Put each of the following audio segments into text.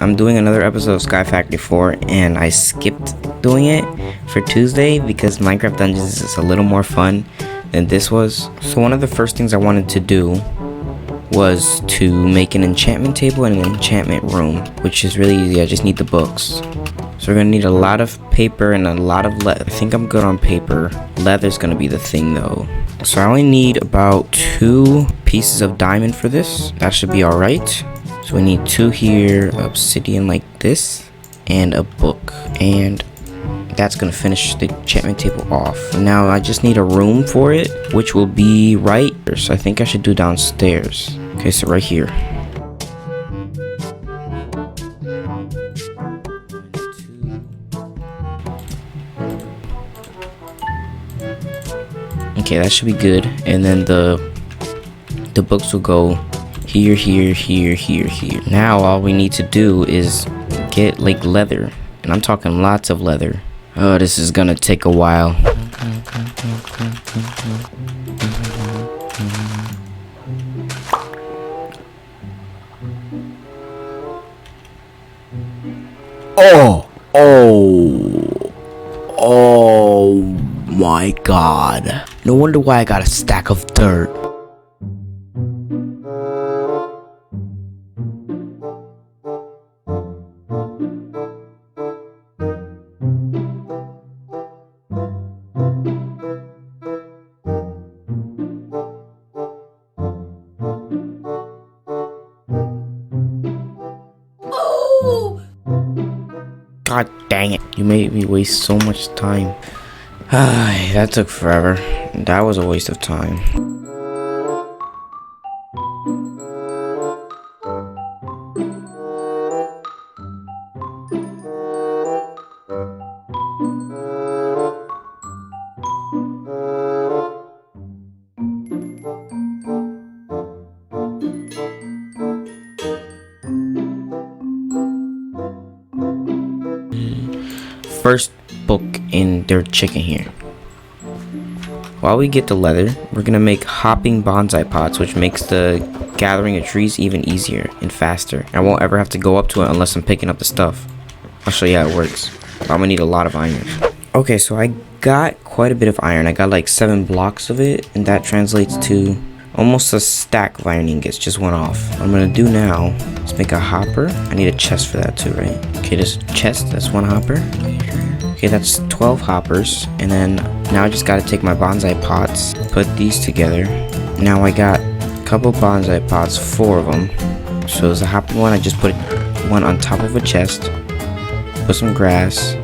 I'm doing another episode of SkyFactory 4, and I skipped doing it for Tuesday because Minecraft Dungeons is a little more fun than this was. So one of the first things I wanted to do was to make an enchantment table and an enchantment room, which is really easy. I just need the books. So we're gonna need a lot of paper and a lot of leather. I think I'm good on paper. Leather's gonna be the thing though. So I only need about 2 pieces of diamond for this. That should be all right. So we need 2 here, obsidian like this, and a book. And that's gonna finish the enchantment table off. Now I just need a room for it, which will be right here. So I think I should do downstairs. Okay, so right here. Okay, that should be good. And then the books will go here, here, here, here, here. Now all we need to do is get like leather, and I'm talking lots of leather. Oh, this is gonna take a while. Oh my god. No wonder why I got a stack of dirt. God dang it. You made me waste so much time. That took forever. That was a waste of time. First book in their chicken here. While we get the leather, we're gonna make hopping bonsai pots, which makes the gathering of trees even easier and faster. I won't ever have to go up to it unless I'm picking up the stuff. I'll show you how it works. I'm gonna need a lot of iron. Okay, so I got quite a bit of iron. I got like 7 blocks of it, and that translates to almost a stack of iron ingots. Just went off. What I'm gonna do now is make a hopper. I need a chest for that too, right? Okay, this chest, that's 1 hopper. Okay, that's 12 hoppers. And then now I just gotta take my bonsai pots, put these together. Now I got a couple bonsai pots, 4 of them. So there's a hopper one, I just put one on top of a chest, put some grass,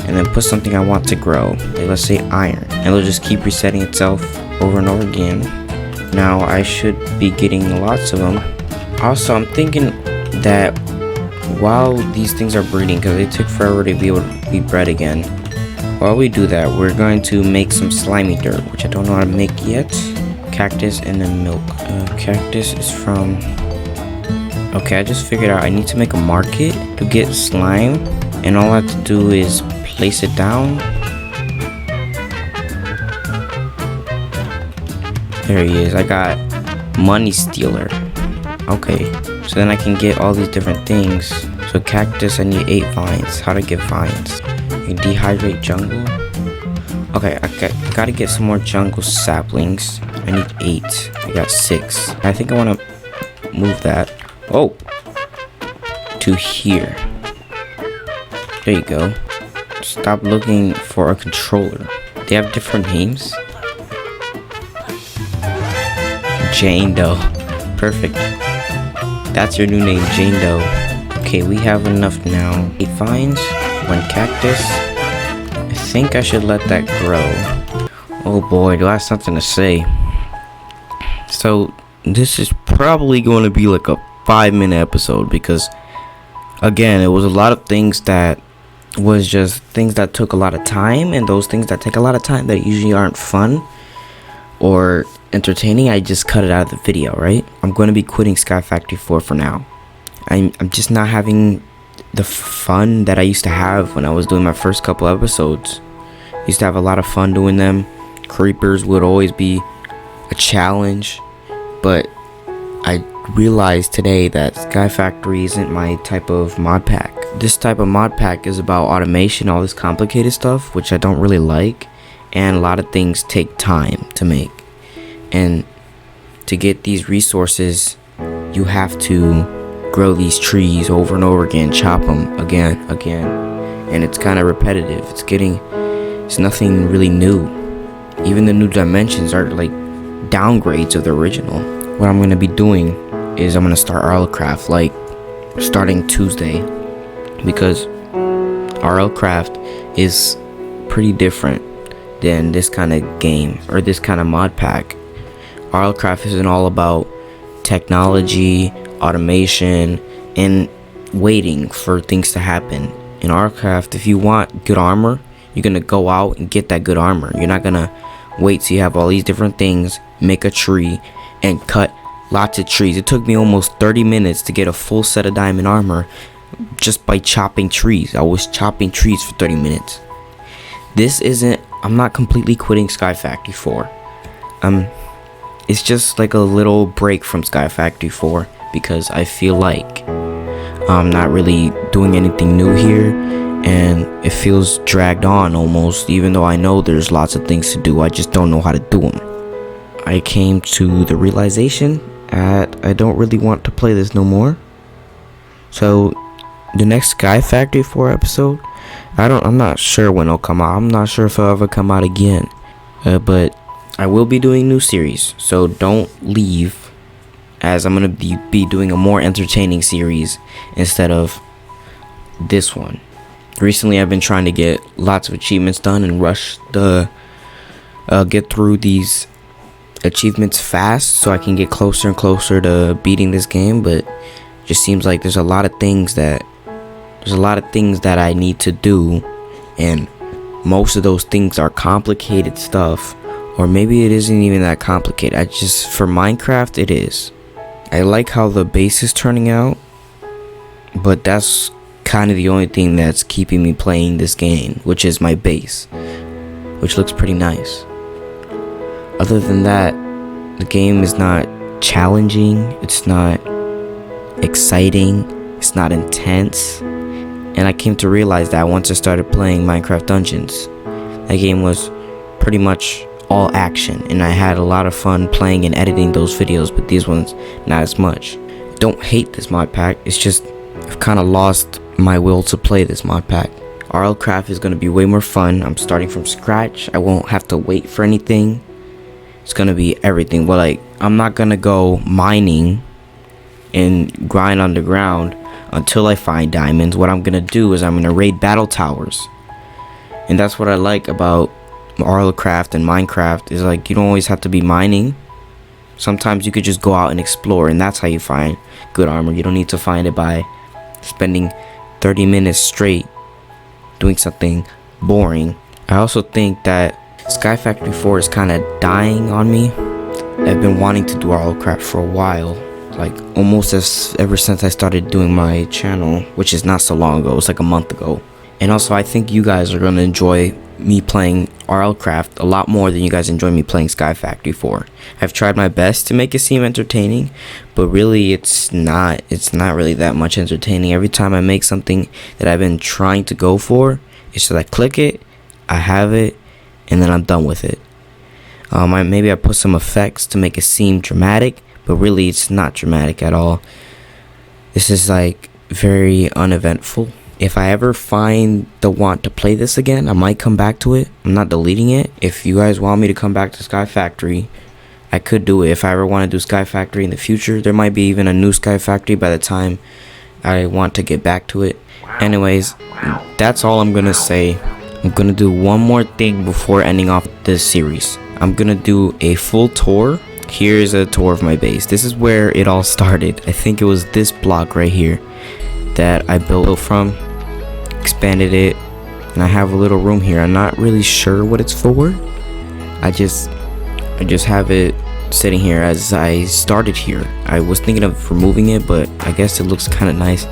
and then put something I want to grow. Like, let's say iron. And it'll just keep resetting itself over and over again. Now I should be getting lots of them. Also, I'm thinking that while these things are breeding, because they took forever to be able to be bred again, while we do that, we're going to make some slimy dirt, which I don't know how to make yet. Cactus and then milk. Cactus is from... Okay, I just figured out I need to make a market to get slime, and all I have to do is place it down. There he is. I got money stealer. Okay, so then I can get all these different things. So cactus, I need 8 vines. How to get vines? You dehydrate jungle. Okay, I gotta get some more jungle saplings. I need 8. I got 6. I think I want to move that. Oh, to here. There you go. Stop looking for a controller. They have different names. Jane Doe. Perfect. That's your new name, Jane Doe. Okay, we have enough now. 8 vines, 1 cactus. I think I should let that grow. Oh boy, do I have something to say. So, this is probably going to be like a 5-minute episode because, again, it was a lot of things that was just things that took a lot of time, and those things that take a lot of time that usually aren't fun or entertaining, I just cut it out of the video, right? I'm going to be quitting SkyFactory 4 for now. I'm just not having the fun that I used to have when I was doing my first couple episodes. I used to have a lot of fun doing them. Creepers would always be a challenge, but I realized today that SkyFactory isn't my type of mod pack. This type of mod pack is about automation, all this complicated stuff, which I don't really like, and a lot of things take time to make. And to get these resources, you have to grow these trees over and over again, chop them again, and it's kind of repetitive. It's nothing really new. Even the new dimensions are like downgrades of the original. What I'm gonna be doing is I'm gonna start RLCraft like starting Tuesday, because RLCraft is pretty different than this kind of game or this kind of mod pack. RLCraft isn't all about technology, automation, and waiting for things to happen. In RLCraft, if you want good armor, you're gonna go out and get that good armor. You're not gonna wait till you have all these different things, make a tree, and cut lots of trees. It took me almost 30 minutes to get a full set of diamond armor just by chopping trees. I was chopping trees for 30 minutes. I'm not completely quitting SkyFactory 4. It's just like a little break from SkyFactory 4 because I feel like I'm not really doing anything new here, and it feels dragged on almost, even though I know there's lots of things to do. I just don't know how to do them. I came to the realization that I don't really want to play this no more. So the next SkyFactory 4 episode, I'm not sure when it'll come out. I'm not sure if it'll ever come out again. But I will be doing new series, so don't leave, as I'm going to be doing a more entertaining series instead of this one. Recently I've been trying to get lots of achievements done and get through these achievements fast so I can get closer and closer to beating this game, but it just seems like there's a lot of things that I need to do, and most of those things are complicated stuff, or maybe it isn't even that complicated. For Minecraft it is. I like how the base is turning out, but that's kind of the only thing that's keeping me playing this game, which is my base, which looks pretty nice. Other than that, the game is not challenging, it's not exciting, it's not intense, and I came to realize that once I started playing Minecraft Dungeons. That game was pretty much all action, and I had a lot of fun playing and editing those videos, but these ones not as much. Don't hate this mod pack, it's just I've kind of lost my will to play this mod pack. RLCraft is going to be way more fun. I'm starting from scratch. I won't have to wait for anything. It's going to be everything. Well, like, I'm not going to go mining and grind underground until I find diamonds. What I'm going to do is I'm going to raid battle towers. And that's what I like about RLCraft and Minecraft, is like you don't always have to be mining. Sometimes you could just go out and explore, and that's how you find good armor. You don't need to find it by spending 30 minutes straight doing something boring. I also think that SkyFactory 4 is kind of dying on me. I've been wanting to do RLCraft for a while, like almost ever since I started doing my channel, which is not so long ago. It's like a month ago. And also I think you guys are going to enjoy me playing RLCraft a lot more than you guys enjoy me playing SkyFactory 4. I've tried my best to make it seem entertaining, but really it's not really that much entertaining. Every time I make something that I've been trying to go for, it's just I click it, I have it, and then I'm done with it. Maybe I put some effects to make it seem dramatic, but really it's not dramatic at all. This is like very uneventful. If I ever find the want to play this again, I might come back to it. I'm not deleting it. If you guys want me to come back to SkyFactory, I could do it. If I ever want to do SkyFactory in the future, there might be even a new SkyFactory by the time I want to get back to it. Anyways, that's all I'm gonna say. I'm gonna do one more thing before ending off this series. I'm gonna do a full tour. Here's a tour of my base. This is where it all started. I think it was this block right here that I built from, expanded it, and I have a little room here. I'm not really sure what it's for. I just have it sitting here as I started here. I was thinking of removing it, but I guess it looks kind of nice.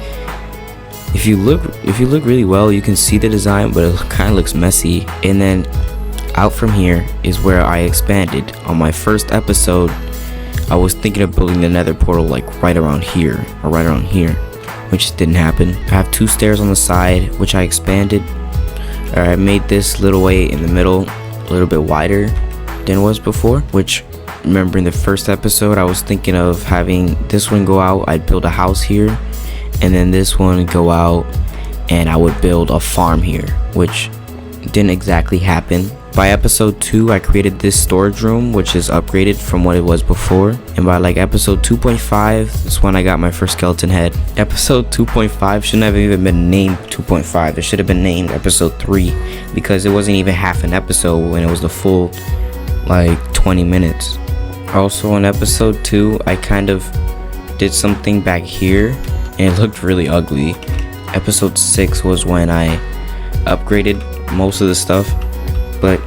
If you look really well, you can see the design, but it kind of looks messy. And then out from here is where I expanded. On my first episode, I was thinking of building the nether portal like right around here, which didn't happen. I have 2 stairs on the side, which I expanded. I made this little way in the middle a little bit wider than it was before, which, remember in the first episode, I was thinking of having this one go out. I'd build a house here, and then this one go out, and I would build a farm here, which didn't exactly happen. By episode 2, I created this storage room, which is upgraded from what it was before. And by like episode 2.5, that's when I got my first skeleton head. Episode 2.5 shouldn't have even been named 2.5. It should have been named episode 3, because it wasn't even half an episode when it was the full like 20 minutes. Also in episode 2, I kind of did something back here, and it looked really ugly. Episode 6 was when I upgraded most of the stuff. But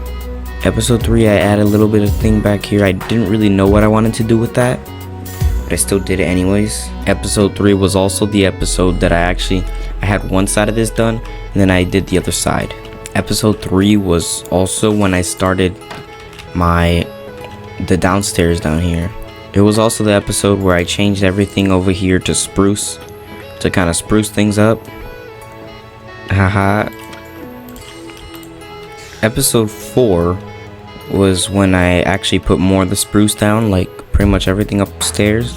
episode 3, I added a little bit of thing back here. I didn't really know what I wanted to do with that, but I still did it anyways. Episode 3 was also the episode that I had one side of this done, and then I did the other side. Episode 3 was also when I started the downstairs down here. It was also the episode where I changed everything over here to spruce, to kind of spruce things up. Haha. Episode 4 was when I actually put more of the spruce down, like pretty much everything upstairs,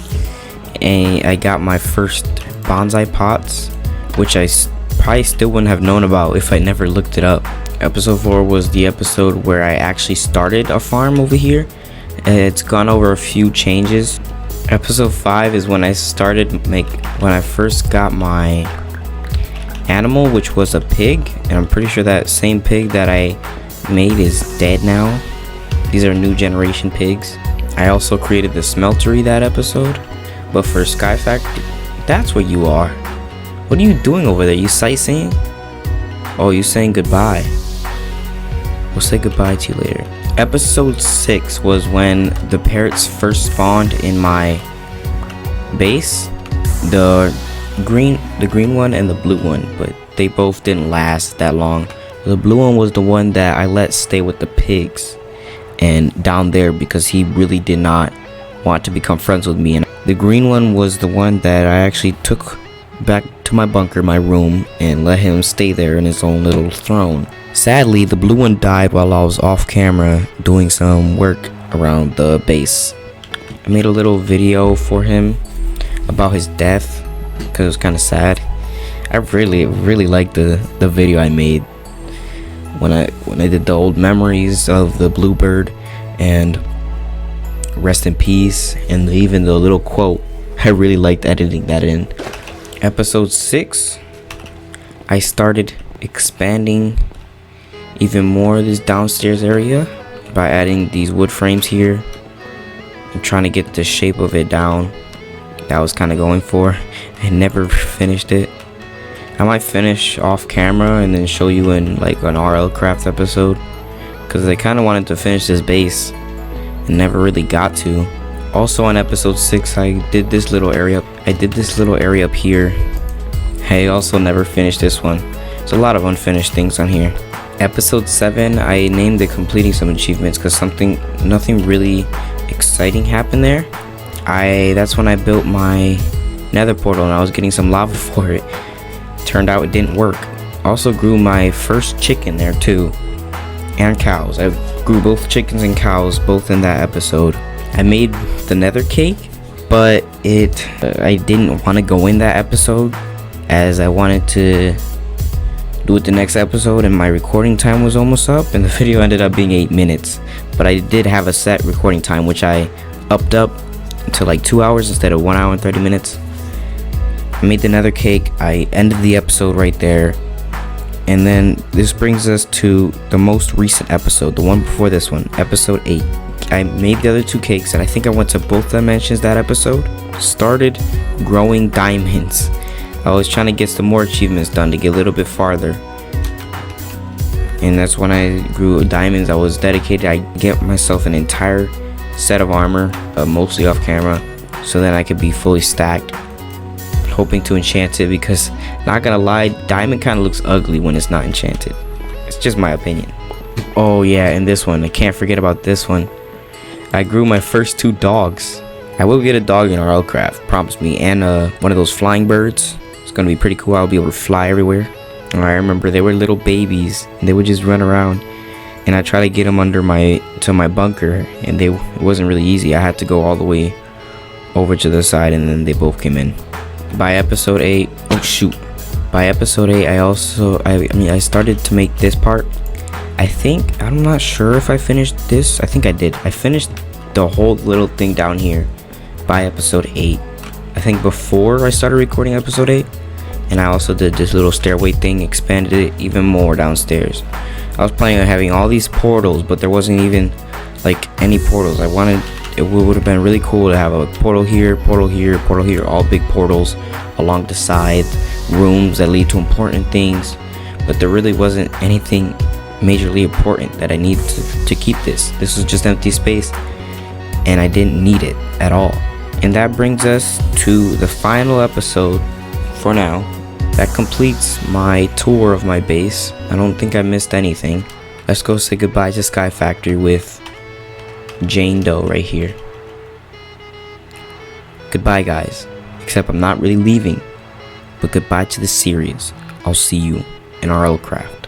and I got my first bonsai pots, which I probably still wouldn't have known about if I never looked it up. Episode 4 was the episode where I actually started a farm over here, and it's gone over a few changes. Episode 5 is when I when I first got my animal, which was a pig, and I'm pretty sure that same pig that I made is dead now. These are new generation pigs. I also created the smeltery that episode, but for SkyFactory, that's where you are. What are you doing over there? You sightseeing? Oh, you saying goodbye. We'll say goodbye to you later. Episode 6 was when the parrots first spawned in my base. The green one and the blue one, but they both didn't last that long. The blue one was the one that I let stay with the pigs and down there because he really did not want to become friends with me. And the green one was the one that I actually took back to my bunker, my room, and let him stay there in his own little throne. Sadly, the blue one died while I was off camera doing some work around the base. I made a little video for him about his death because it was kind of sad. I really liked the video I made when I did the old memories of the bluebird and rest in peace, and even the little quote. I really liked editing that in. Episode 6, I started expanding even more of this downstairs area by adding these wood frames here and trying to get the shape of it down that I was kind of going for. I never finished it. I might finish off camera and then show you in like an RLCraft episode, because I kind of wanted to finish this base and never really got to. Also on episode 6, I did this little area up here. I also never finished this one. There's a lot of unfinished things on here. Episode 7, I named it completing some achievements because nothing really exciting happened there. That's when I built my nether portal and I was getting some lava for it. Turned out it didn't work. Also grew my first chicken there too, and cows. I grew both chickens and cows both in that episode. I made the nether cake, but I didn't want to go in that episode as I wanted to do it the next episode, and my recording time was almost up, and the video ended up being 8 minutes. But I did have a set recording time, which I upped up to like 2 hours instead of 1 hour and 30 minutes. I made the nether cake. I ended the episode right there. And then this brings us to the most recent episode, the one before this one, episode 8. I made the other 2 cakes, and I think I went to both dimensions that episode. Started growing diamonds. I was trying to get some more achievements done to get a little bit farther. And that's when I grew diamonds. I was dedicated. I get myself an entire set of armor, mostly off camera, so that I could be fully stacked. Hoping to enchant it, because not gonna lie, diamond kind of looks ugly when it's not enchanted. It's just my opinion. Oh yeah, and this one, I can't forget about this one. I grew my first 2 dogs. I will get a dog in RLCraft, promise me, and one of those flying birds. It's gonna be pretty cool. I'll be able to fly everywhere. I remember they were little babies and they would just run around, and I tried to get them under my bunker, and it wasn't really easy. I had to go all the way over to the side, and then they both came in. By episode 8, oh shoot. By episode 8, I started to make this part. I'm not sure if I finished this. I think I did. I finished the whole little thing down here by episode 8. I think before I started recording episode 8. And I also did this little stairway thing, expanded it even more downstairs. I was planning on having all these portals, but there wasn't even like any portals. It would have been really cool to have a portal here, portal here, portal here, all big portals along the side, rooms that lead to important things. But there really wasn't anything majorly important that I needed to keep this. This was just empty space, and I didn't need it at all. And that brings us to the final episode for now. That completes my tour of my base. I don't think I missed anything. Let's go say goodbye to SkyFactory with Jane Doe right here. Goodbye, guys. Except I'm not really leaving, but goodbye to the series. I'll see you in RLCraft.